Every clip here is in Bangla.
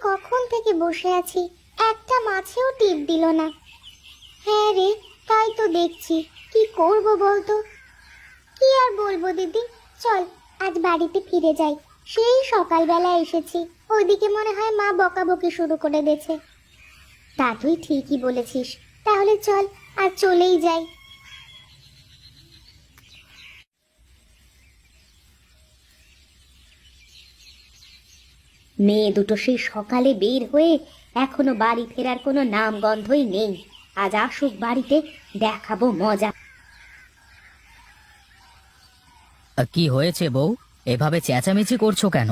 কখন থেকে বসে আছি, একটা মাছেও টিপ দিল না। হ্যাঁ রে, তাই তো দেখছি। কি করব বলতো? কি আর বলবো দিদি, চল আজ বাড়িতে ফিরে যাই। সেই সকালবেলা এসেছি, ওইদিকে মনে হয় মা বকাবকি শুরু করে দিয়েছে। তা তুই ঠিকই বলেছিস, তাহলে চল আর চলেই যাই। মেয়ে দুটো সেই সকালে বের হয়ে এখনো বাড়ি ফেরার কোনো নাম গন্ধই নেই। আজ আসুক বাড়িতে, দেখাবো মজা। কি হয়েছে বউ? এভাবে চেঁচামেচি করছো কেন?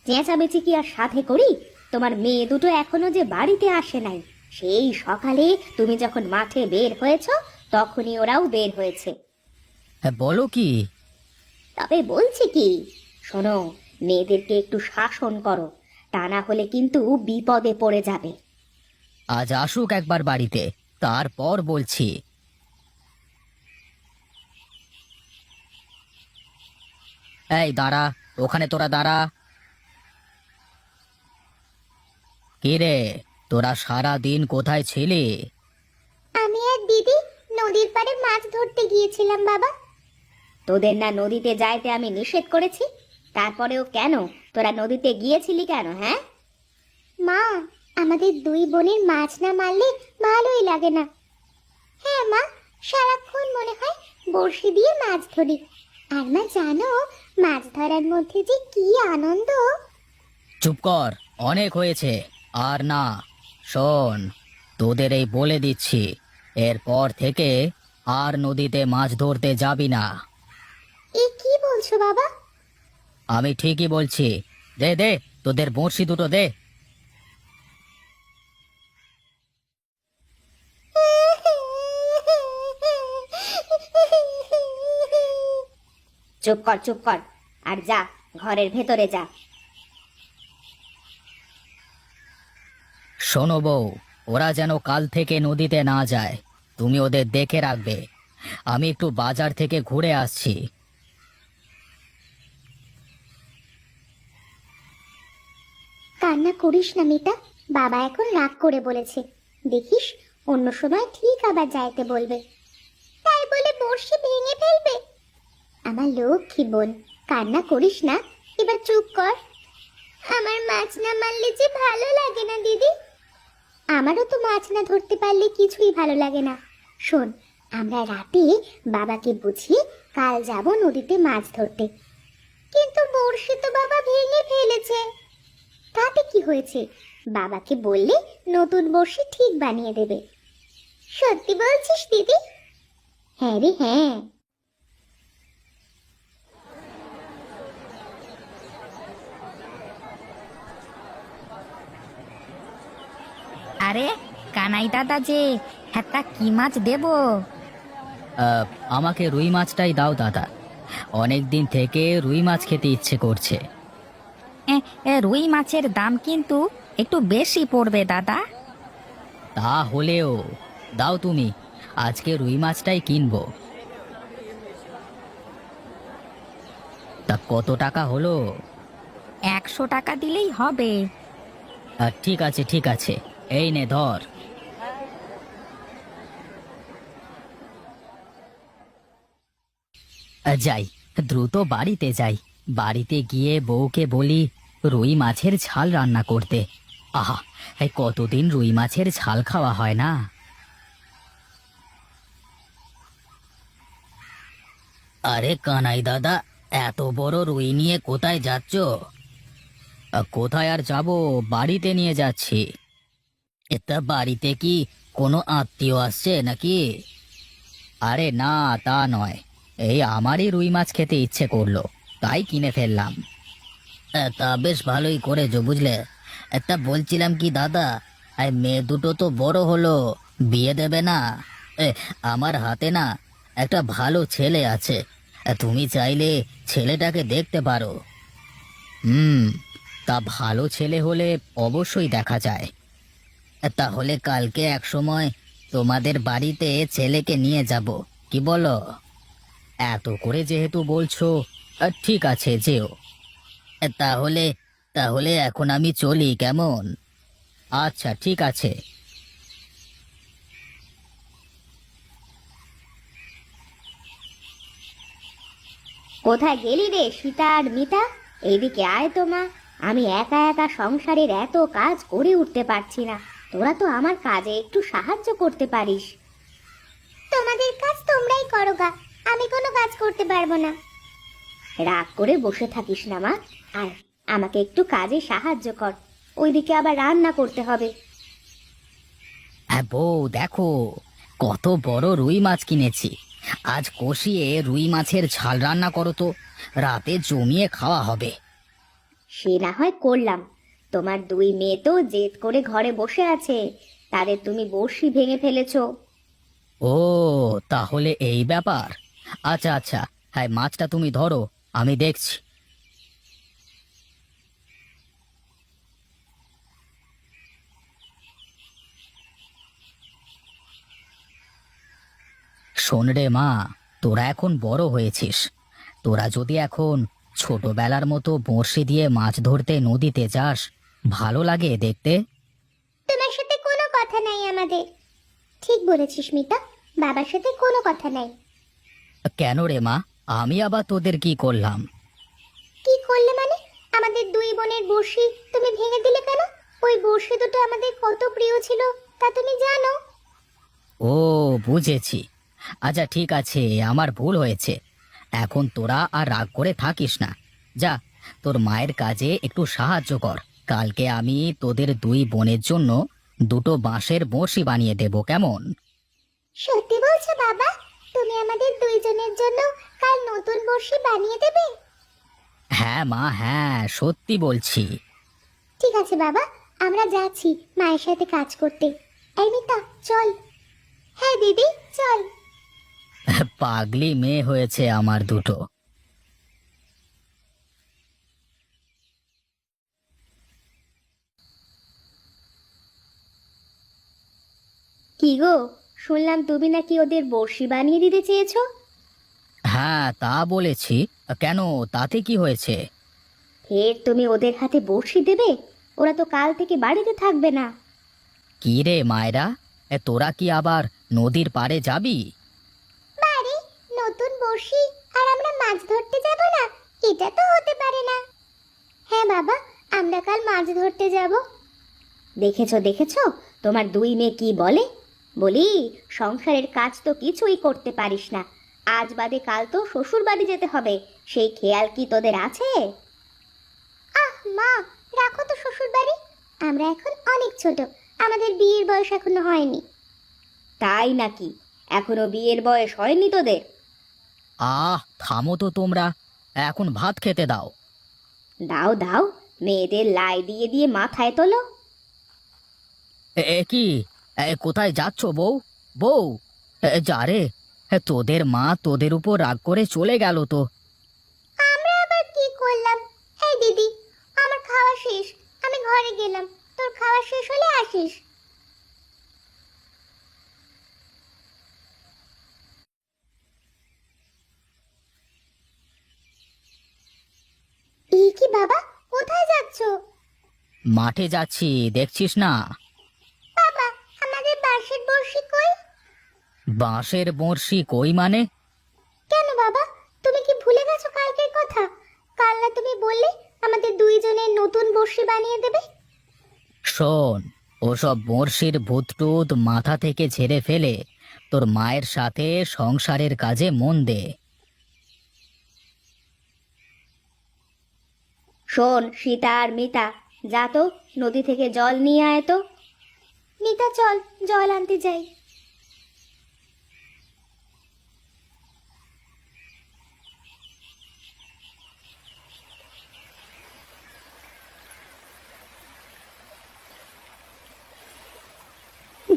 চেঁচামেচি কি আর সাথে করি? তোমার মেয়ে দুটো এখনো যে বাড়িতে আসে নাই। সেই সকালে তুমি যখন মাঠে বের হয়েছো, তখনই ওরাও বের হয়েছে। হ্যাঁ, বলো কি? তবে বলছি কি, শোনো, মেয়েদেরকে একটু শাসন করো, তা না হলে কিন্তু বিপদে পড়ে যাবে। আজ আসুক একবার বাড়িতে, তারপর বলছি। এই দাঁড়া, ওখানে তোরা দাঁড়া। কে রে, তোরা সারা দিন কোথায় ছিলি? আমি আর দিদি নদীর পাড়ে মাছ ধরতে গিয়েছিলাম বাবা। তোদের না নদীতে যাইতে আমি নিষেধ করেছি, তারপরেও কেন তোরা নদীতে গিয়েছিলি কেন? হ্যাঁ মা, আমাদের দুই বোনের মাছ না মারলে ভালোই লাগে না। হ্যাঁ মা, সারাক্ষণ মনে হয় বড়শি দিয়ে মাছ ধরি। আর মা জানো, মাছ ধরার মধ্যে যে কি আনন্দ। চুপ কর, অনেক হয়েছে। আর না, শোন, তোদের এই বলে দিচ্ছি, এরপর থেকে আর নদীতে মাছ ধরতে যাবি না। এ কি বলছো বাবা? আমি ঠিকই বলছি। দে দে, তোদের বড়শি দুটো দে। চুপ কর, চুপ কর, আর যা, ঘরের ভেতরে যা। শোনো বউ, ওরা যেন কাল থেকে নদীতে না যায়, তুমি ওদের দেখে রাখবে। আমি একটু বাজার থেকে ঘুরে আসছি। কান্না করিস না মিতা, বাবা এখন রাগ করে বলেছে। দেখিস, অন্য সময় ঠিক আবার যাইতে বলবে। তাই বলে বড়শি ভেঙে ফেলবে? আমার লক্ষ্মী বোন, কান্না করিস না, এবার চুপ কর। আমার মাছ না মারলে যে ভালো লাগে না দিদি। আমারও তো মাছ না ধরতে পারলে কিছুই ভালো লাগে না। শোন, আমরা রাতে বাবাকে বুঝিয়ে কাল যাব নদীতে মাছ ধরতে। কিন্তু বড়শি তো বাবা ভেঙে ফেলেছে। তাতে কি হয়েছে? বাবাকে বললে নতুন বড়শি ঠিক বানিয়ে দেবে। সত্যি বলছিস দিদি? হ্যাঁ রে হ্যাঁ। আরে কানাই দাদা যে, হ্যাঁ তা কি মাছ দেব? আহ, আমাকে রুই মাছটাই দাও দাদা, অনেক দিন থেকে রুই মাছ খেতে ইচ্ছে করছে। রুই মাছের দাম কিন্তু একটু বেশি পড়বে দাদা। তা হলেও দাও তুমি, আজকে রুই মাছটাই কিনবো। তা কত টাকা হলো? 100 টাকা দিলেই হবে। ঠিক আছে ঠিক আছে, এই নে ধর। যাই, দ্রুত বাড়িতে যাই। বাড়িতে গিয়ে বউকে বলি রুই মাছের ঝাল রান্না করতে। আহা, এই কতদিন রুই মাছের ঝাল খাওয়া হয় না। আরে কানাই দাদা, এত বড় রুই নিয়ে কোথায় যাচ্ছ? কোথায় আর যাব, বাড়িতে নিয়ে যাচ্ছি। এটা বাড়িতে কি কোনো আত্মীয় আসছে নাকি? আরে না, তা নয়, এই আমারই রুই মাছ খেতে ইচ্ছে করলো, তাই কিনে ফেললাম। তা বেশ ভালোই করেছো বুঝলে। একটা বলছিলাম কি দাদা, এই মেয়ে দুটো তো বড় হলো, বিয়ে দেবে না? এ, আমার হাতে না একটা ভালো ছেলে আছে, তুমি চাইলে ছেলেটাকে দেখতে পারো। হুম, তা ভালো ছেলে হলে অবশ্যই দেখা যায়। তাহলে কালকে এক সময় তোমাদের বাড়িতে ছেলেকে নিয়ে যাব, কি বলো? এত করে যেহেতু বলছো, ঠিক আছে যেও। তাহলে তাহলে এখন আমি চলি কেমন? আচ্ছা ঠিক আছে। কোথায় গেলি রে সীতা আর মিতা? এইদিকে আয় তো মা। আমি একা একা সংসারের এত কাজ করে উঠতে পারছি না, তোরা তো আমার কাজে একটু সাহায্য করতে পারিস। তোমাদের কাজ তোমরাই করো গা, আমি কোনো কাজ করতে পারবো না। রাগ করে বসে থাকিস না মা, আয় আমাকে একটু কাজে সাহায্য কর, ওইদিকে আবার রান্না করতে হবে। হ্যাঁ বউ, দেখো কত বড় রুই মাছ কিনেছি। আজ কষিয়ে রুই মাছের ঝাল রান্না করো তো, রাতে জমিয়ে খাওয়া হবে। সে না হয় করলাম, তোমার দুই মেয়ে তো জেদ করে ঘরে বসে আছে, তাদের তুমি বড়শি ভেঙে ফেলেছো। ও, তাহলে এই ব্যাপার। আচ্ছা আচ্ছা, হ্যাঁ মাছটা তুমি ধরো, আমি দেখছি। শোন রে মা, তোরা এখন বড় হয়েছিস। তোরা যদি এখন ছোটবেলার মতো বড়শি দিয়ে মাছ ধরতে নদীতে যাস, ভালো লাগে দেখতে। তোমার সাথে কোনো কথা নাই আমাদের। ঠিক বলেছিস মিতা, বাবার সাথে কোনো কথা নাই। কেন রে মা, আমি আবার তোদের কি করলাম? কি করলে মানে? আমাদের দুই বোনের বড়শি তুমি ভেঙে দিলে কেন? ওই বড়শি দুটো আমাদের কত প্রিয় ছিল তা তুমি জানো। ও, বুঝেছি। আচ্ছা ঠিক আছে, আমার ভুল হয়েছে। এখন তোরা আর রাগ করে থাকিস না। যা, তোর মায়ের কাজে একটু সাহায্য কর। কালকে আমি তোদের দুই বোনের জন্য দুটো বাঁশের বড়শি বানিয়ে দেব, কেমন? সত্যি বলছো বাবা? তুমি আমাদের দুইজনের জন্য কাল নতুন বড়শি বানিয়ে দেবে? হ্যাঁ মা, হ্যাঁ সত্যি বলছি। ঠিক আছে বাবা, আমরা যাচ্ছি মায়ের সাথে কাজ করতে। এই মিতা চল। হ্যাঁ দিদি চল। পাগলি মেয়ে হয়েছে আমার দুটো। কি গো, শুনলাম তুমি নাকি ওদের বড়শি বানিয়ে দিতে চেয়েছো? হ্যাঁ তা বলেছি। কেন, তাতে কি হয়েছে? ফের তুমি ওদের হাতে বড়শি দেবে? ওরা তো কাল থেকে বাড়িতে থাকবে না। কি রে মায়েরা, তোরা কি আবার নদীর পাড়ে যাবি? বাড়ি, নতুন বড়শি আর আমরা মাছ ধরতে যাব না? এটা তো হতে পারে না। হ্যাঁ বাবা, আমরা কাল মাছ ধরতে যাব। দেখেছো দেখেছো, তোমার দুই মেয়ে কি বলে? বলি, সংসারের কাজ তো কিছুই করতে পারিস না, আজ বাদে কাল তো শ্বশুর বাড়ি যেতে হবে, সেই খেয়াল কি তোদের আছে? আহ মা, রাখো তো শ্বশুর বাড়ি, আমরা এখন অনেক ছোট, আমাদের বিয়ের বয়স এখনো হয়নি। তাই নাকি? এখনো বিয়ের বয়স হয়নি তোদের? থামো তো তোমরা, এখন ভাত খেতে দাও। দাও দাও, মেয়েদের লাই দিয়ে দিয়ে মাথায় তোলো। এ কি, কোথায় যাচ্ছ বউ? বউ, যা রে, তোদের মা তোদের উপর রাগ করে চলে গেল তো। আমরা আবার কি করলাম? এই দিদি, আমার খাওয়া শেষ, আমি ঘরে গেলাম, তোর খাওয়া শেষ হলে আসিস। এই কি বাবা, কোথায় যাচ্ছো? মাঠে যাচ্ছি, দেখছিস না? বাবা, আমাদের বাঁশের বড়শি কই? বাঁশের বড়শি কই মানে? কেন বাবা, তুমি কি ভুলে গেছো কালকের কথা? কাল না তুমি বললে আমাদের দুইজনের নতুন বড়শি বানিয়ে দেবে? শোন, ওসব বড়শির ভূতটুত মাথা থেকে ঝেড়ে ফেলে তোর মায়ের সাথে সংসারের কাজে মন দে। শোন সীতা আর মিতা, যা তো নদী থেকে জল নিয়ে আয় তো। মিতা চল, জল আনতে যাই।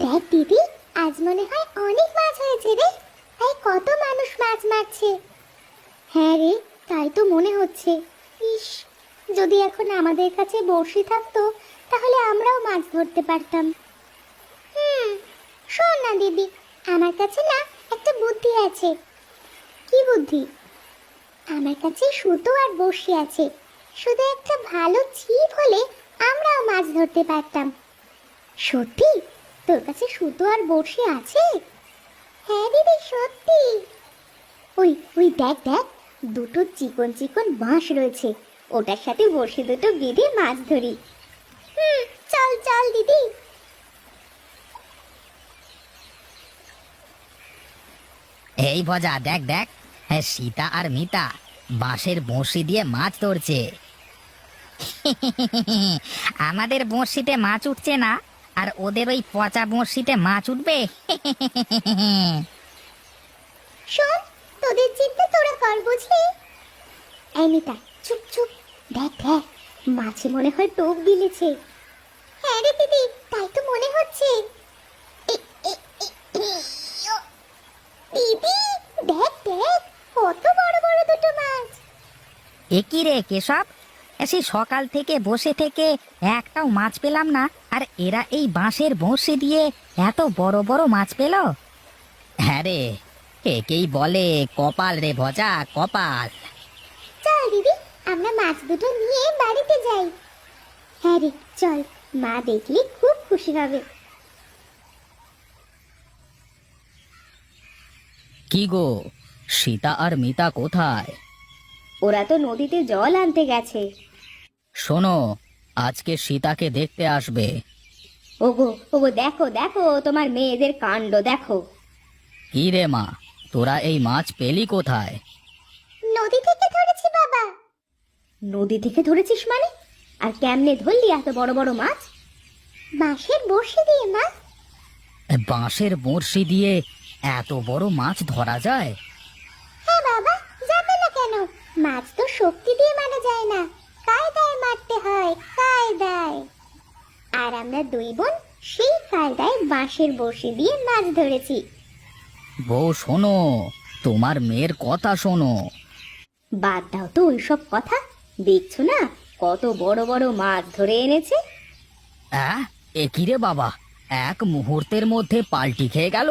দেখ দিদি, আজ মনে হয় অনেক মাছ হয়েছে রে। তাই কত মানুষ মাছ মারছে। হ্যাঁ রে, তাই তো মনে হচ্ছে। ইস, যদি এখন আমাদের কাছে বড়শি থাকতো তাহলে আমরাও মাছ ধরতে পারতাম। শোন না দিদি, আমার কাছে না একটা বুদ্ধি আছে। কি বুদ্ধি? আমার কাছে সুতো আর বড়শি আছে, শুধু একটা ভালো ছিপ হলে আমরাও মাছ ধরতে পারতাম। সত্যি তোর কাছে সুতো আর বড়শি আছে? হ্যাঁ দিদি, সত্যি। ওই ওই দেখ দেখ, দুটো চিকন চিকন বাঁশ রয়েছে, ওটার সাথে বড়শি দুটো বেঁধে মাছ ধরি। চল চল দিদি। এই ভজা, দেখ দেখ, হ্যাঁ সীতা আর মিতা বাঁশের বড়শি দিয়ে মাছ ধরছে। আমাদের বড়শিতে মাছ উঠছে না, আর ওদের ওই পচা বড়শিতে মাছ উঠবে। শোন, তোদের চিন্তা তোরা কর, বুঝলি? এই মিতা, চুপ চুপ, দেখ দেখ, মাছে মনে হয় টোপ গিলেছে। হ্যাঁ রে দিদি, তাই তো মনে হচ্ছে। দিদি দেখ দেখ, কত বড় বড় দুটো মাছ। এ কি রে কেশব, সেই সকাল থেকে বসে থেকে একটাও মাছ পেলাম না, আর এরা এই বাঁশের বড়শি দিয়ে এত বড় বড় মাছ পেল। হ্যাঁ রে, একেই বলে কপাল রে ভজা, কপাল। চল দিদি, আমরা মাছ দুটো নিয়ে বাড়িতে যাই। হ্যাঁ রে চল, মা দেখলে খুব খুশি হবে। কি গো, সীতা আর মিতা কোথায়? ওরা তো নদীতে জল আনতে গেছে। শোনো, আজকে সীতাকে দেখতে আসবে। ওগো ওগো, দেখো দেখো, তোমার মেয়েদের কাণ্ড দেখো। কি রে মা, তোরা এই মাছ পেলি কোথায়? নদী থেকে ধরেছি বাবা। নদী থেকে ধরেছিস মানে? আর কেমনে ধরলি এত বড় বড় মাছ? বাঁশের বড়শি দিয়ে মা। বাঁশের বড়শি দিয়ে এত বড় মাছ ধরা যায়? হ্যাঁ বাবা, যাবে না কেন? মাছ তো শক্তি দিয়ে মারা যায় না, কায়দায় মারতে হয়, কায়দায়। আর আমরা দুই বোন সেই কায়দায় বাঁশের বড়শি দিয়ে মাছ ধরেছি। বউ শোনো, তোমার মেয়ের কথা শোনো। বাদ দাও তো ওইসব কথা, দেখছো না কত বড় বড় মাছ ধরে এনেছে। এ কি রে বাবা, এক মুহূর্তের মধ্যে পাল্টি খেয়ে গেল।